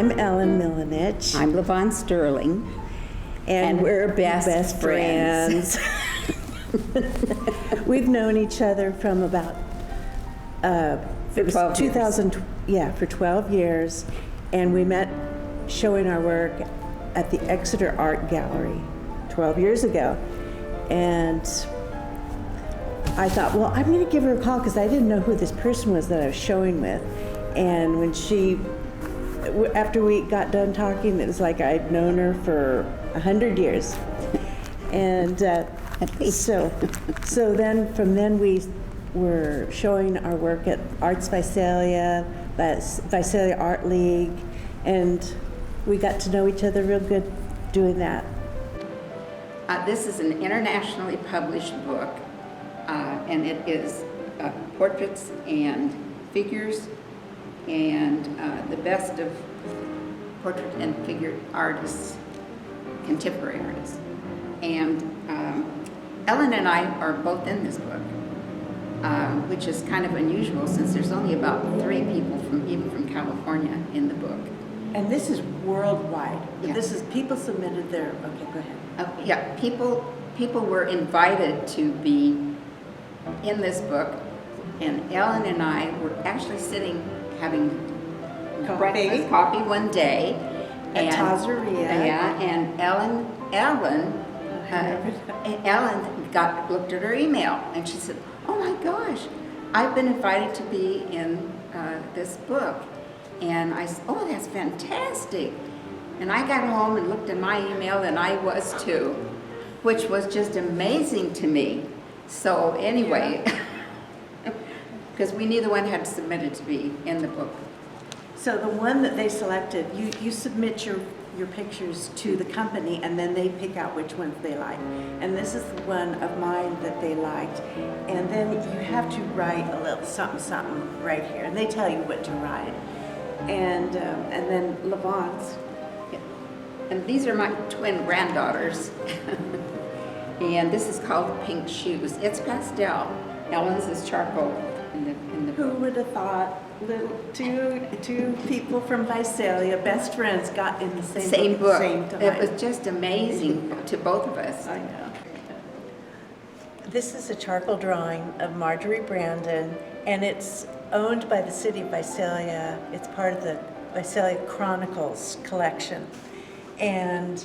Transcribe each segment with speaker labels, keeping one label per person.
Speaker 1: I'm Ellen Milanich.
Speaker 2: I'm Levon Sterling, and we're best friends.
Speaker 1: We've known each other from about
Speaker 2: For 12 years.
Speaker 1: For 12 years, and we met showing our work at the Exeter Art Gallery 12 years ago. And I thought, well, I'm going to give her a call because I didn't know who this person was that I was showing with. And when after we got done talking, it was like I'd known her for 100 years. And so then from then we were showing our work at Arts Visalia, Visalia Art League, and we got to know each other real good doing that.
Speaker 2: This is an internationally published book, and it is portraits and figures and the best of portrait and figure artists, contemporary artists. And Ellen and I are both in this book, which is kind of unusual since there's only about 3 people even from California in the book.
Speaker 1: And this is worldwide.
Speaker 2: Yeah.
Speaker 1: This is people submitted their, okay, go ahead.
Speaker 2: People were invited to be in this book, and Ellen and I were actually sitting having coffee one day.
Speaker 1: At Tazaria.
Speaker 2: Yeah, and Ellen looked at her email, and she said, "Oh my gosh, I've been invited to be in this book." And I said, "Oh, that's fantastic." And I got home and looked at my email, and I was too, which was just amazing to me. So anyway, because we neither one had submitted to be in the book.
Speaker 1: So the one that they selected, you submit your pictures to the company, and then they pick out which ones they like. And this is the one of mine that they liked. And then you have to write a little something right here, and they tell you what to write. And then Levon's.
Speaker 2: Yeah. And these are my twin granddaughters. And this is called Pink Shoes. It's pastel. Ellen's is charcoal in the
Speaker 1: Who would have thought little two people from Visalia, best friends, got in the same book at the same time.
Speaker 2: It was just amazing to both of us.
Speaker 1: I know. This is a charcoal drawing of Marjorie Brandon, and it's owned by the city of Visalia. It's part of the Visalia Chronicles collection. And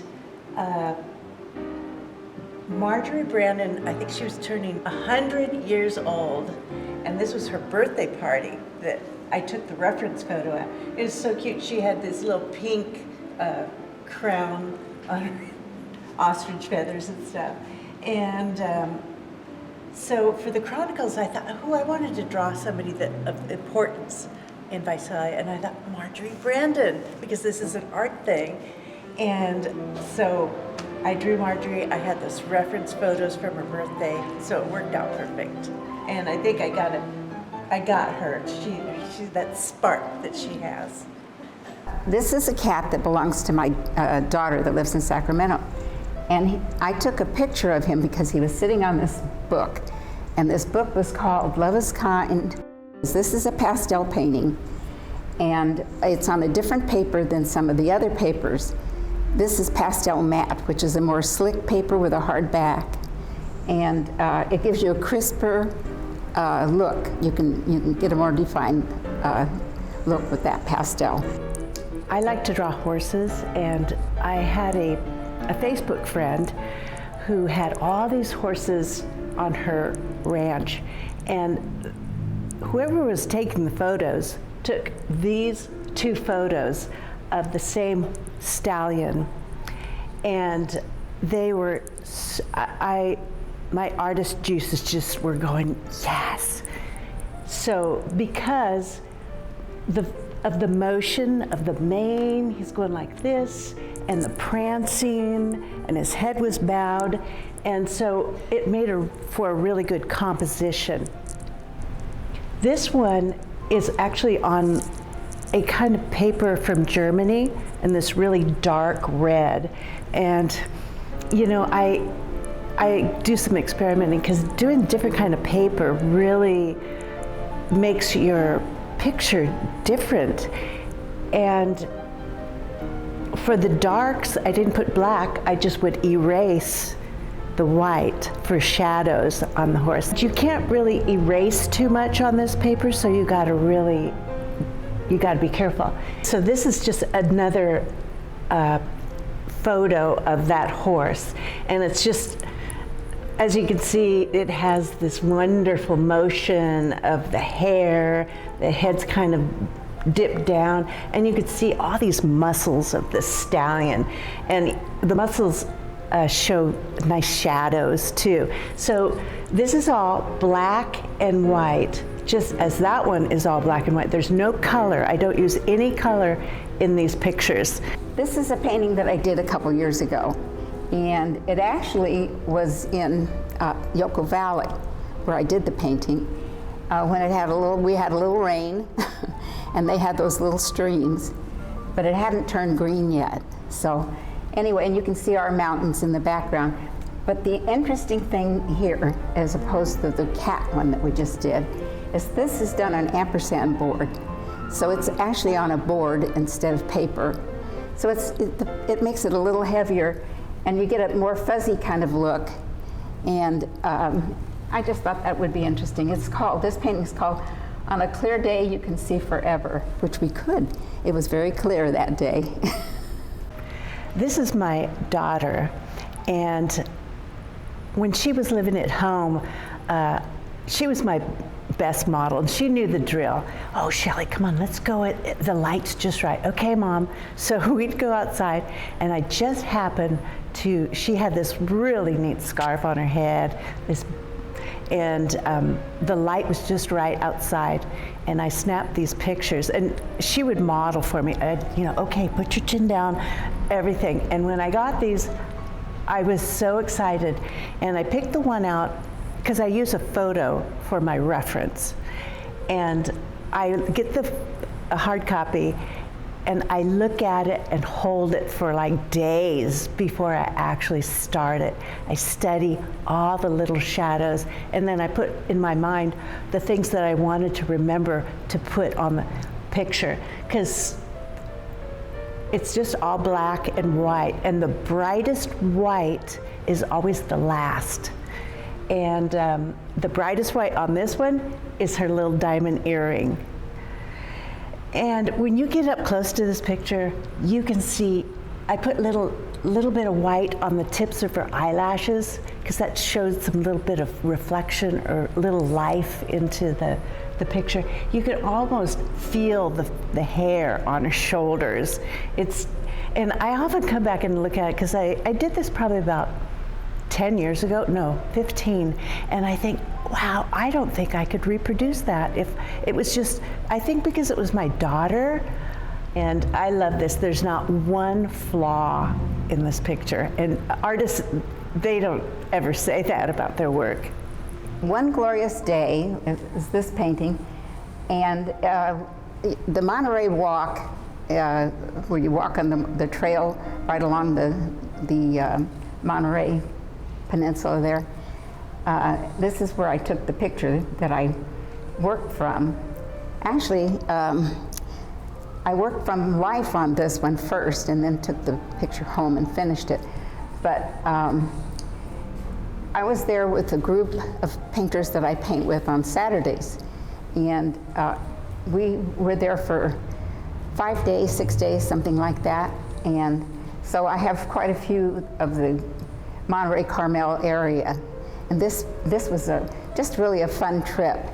Speaker 1: Marjorie Brandon, I think she was turning 100 years old, and this was her birthday party that I took the reference photo at. It was so cute. She had this little pink crown on her, ostrich feathers and stuff. And so for the Chronicles, I thought, I wanted to draw somebody of importance in Visalia, and I thought Marjorie Brandon, because this is an art thing. And so I drew Marjorie. I had those reference photos from her birthday, so it worked out perfect. And I think I got her. She that spark that she has.
Speaker 2: This is a cat that belongs to my daughter that lives in Sacramento. And I took a picture of him because he was sitting on this book. And this book was called Love is Kind. This is a pastel painting. And it's on a different paper than some of the other papers. This is pastel matte, which is a more slick paper with a hard back. And it gives you a crisper look. You can get a more defined look with that pastel.
Speaker 1: I like to draw horses, and I had a Facebook friend who had all these horses on her ranch, and whoever was taking the photos took these 2 photos of the same stallion, and they were, my artist juices just were going, yes. So because of the motion of the mane, he's going like this, and the prancing, and his head was bowed, and so it made for a really good composition. This one is actually on a kind of paper from Germany, in this really dark red. And you know, I do some experimenting, because doing different kind of paper really makes your picture different. And For the darks, I didn't put black, I just would erase the white for shadows on the horse. You can't really erase too much on this paper, so you gotta be careful. So this is just another photo of that horse, and it's just, as you can see, it has this wonderful motion of the hair, the head's kind of dipped down, and you could see all these muscles of the stallion, and the muscles show nice shadows too. So this is all black and white, just as that one is all black and white. There's no color. I don't use any color in these pictures.
Speaker 2: This is a painting that I did a couple years ago, and it actually was in Yoko Valley, where I did the painting. When we had a little rain, and they had those little streams, but it hadn't turned green yet. So anyway, and you can see our mountains in the background. But the interesting thing here, as opposed to the cat one that we just did, is this is done on ampersand board. So it's actually on a board instead of paper. So it makes it a little heavier, and you get a more fuzzy kind of look. And I just thought that would be interesting. This painting is called On a Clear Day You Can See Forever, which we could. It was very clear that day.
Speaker 1: This is my daughter, and when she was living at home, she was my best model, and she knew the drill. Oh, Shelley, come on, let's go. The light's just right. Okay, Mom. So we'd go outside, and I just happened to, she had this really neat scarf on her head, and the light was just right outside, and I snapped these pictures, and she would model for me. Okay, put your chin down, everything. And when I got these, I was so excited, and I picked the one out because I use a photo for my reference, and I get a hard copy, and I look at it and hold it for like days before I actually start it. I study all the little shadows, and then I put in my mind the things that I wanted to remember to put on the picture, because it's just all black and white, and the brightest white is always the last. And the brightest white on this one is her little diamond earring. And when you get up close to this picture, you can see I put little bit of white on the tips of her eyelashes, because that shows some little bit of reflection or little life into the picture. You can almost feel the hair on her shoulders. And I often come back and look at it, because I did this probably about 10 years ago, no, 15, and I think, wow, I don't think I could reproduce that. If it was just, I think because it was my daughter, and I love this. There's not one flaw in this picture, and artists, they don't ever say that about their work.
Speaker 2: One Glorious Day is this painting, and the Monterey Walk, where you walk on the trail right along the Monterey Peninsula there. This is where I took the picture that I worked from. Actually, I worked from life on this one first, and then took the picture home and finished it. But I was there with a group of painters that I paint with on Saturdays, and we were there for 5 days, 6 days, something like that. And so I have quite a few of the Monterey Carmel area, and this was just really a fun trip,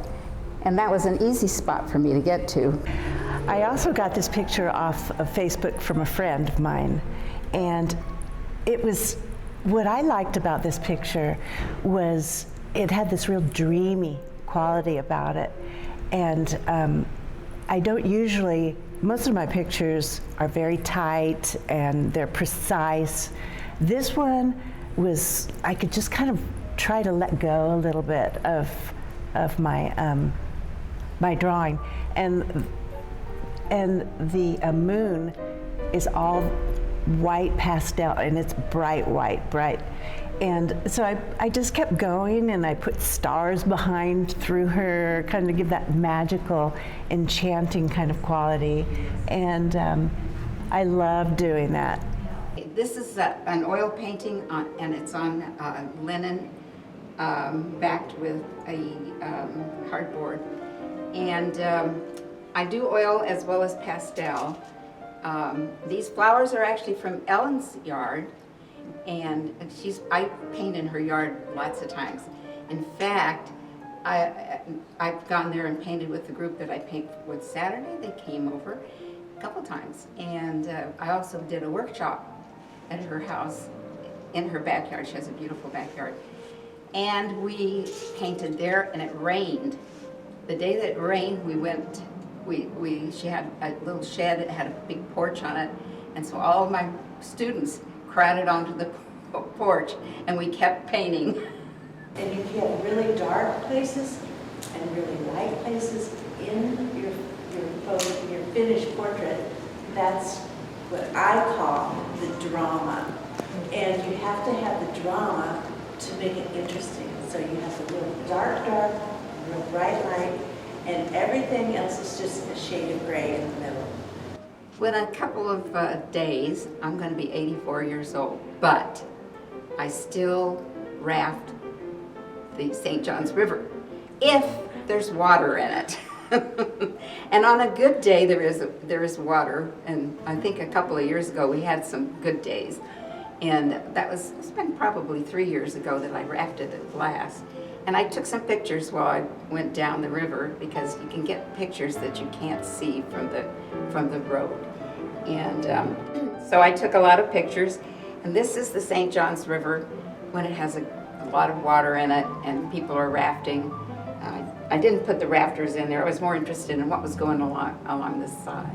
Speaker 2: and that was an easy spot for me to get to.
Speaker 1: I also got this picture off of Facebook from a friend of mine, and it was, what I liked about this picture was it had this real dreamy quality about it, and I don't usually, most of my pictures are very tight and they're precise. This one was, I could just kind of try to let go a little bit of my my drawing, and the moon is all white pastel, and it's bright white, bright. And so I just kept going, and I put stars behind through her, kind of give that magical, enchanting kind of quality. And I love doing that.
Speaker 2: This is an oil painting, and it's on linen backed with a cardboard. And I do oil as well as pastel. These flowers are actually from Ellen's yard, and I paint in her yard lots of times. In fact, I've gone there and painted with the group that I paint with Saturday. They came over a couple times, and I also did a workshop at her house in her backyard. She has a beautiful backyard, and we painted there, and it rained. The day that it rained, we went. She had a little shed. It had a big porch on it, and so all of my students crowded onto the porch, and we kept painting.
Speaker 3: And you get really dark places and really light places in your photo, your finished portrait. That's what I call the drama. And you have to have the drama to make it interesting. So you have the real dark, real bright light, and everything else is just a shade of gray in the middle.
Speaker 2: In a couple of days, I'm going to be 84 years old, but I still raft the St. Johns River if there's water in it. And on a good day, there is water, and I think a couple of years ago we had some good days, and it's been probably 3 years ago that I rafted at last. And I took some pictures while I went down the river, because you can get pictures that you can't see from the road. And so I took a lot of pictures, and this is the St. Johns River when it has a lot of water in it and people are rafting. I didn't put the rafters in there. I was more interested in what was going along this side.